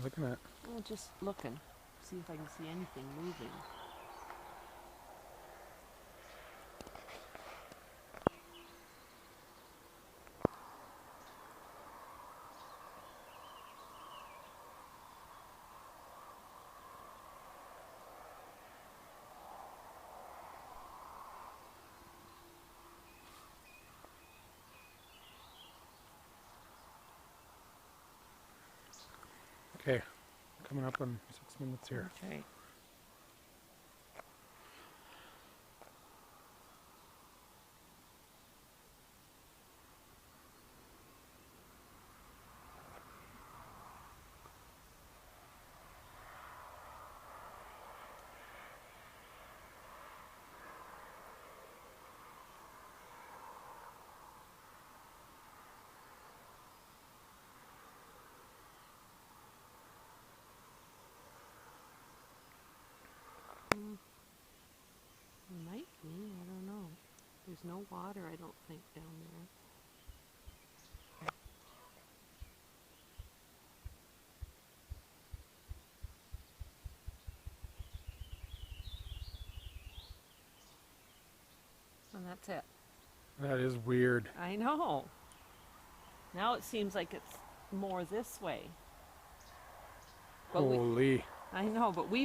looking at? Well, just looking. See if I can see anything moving. Okay, coming up on 6 minutes here. Okay. Might be. I don't know. There's no water, I don't think, down there. And that's it. That is weird. I know. Now it seems like it's more this way. But Holy. I know, but we've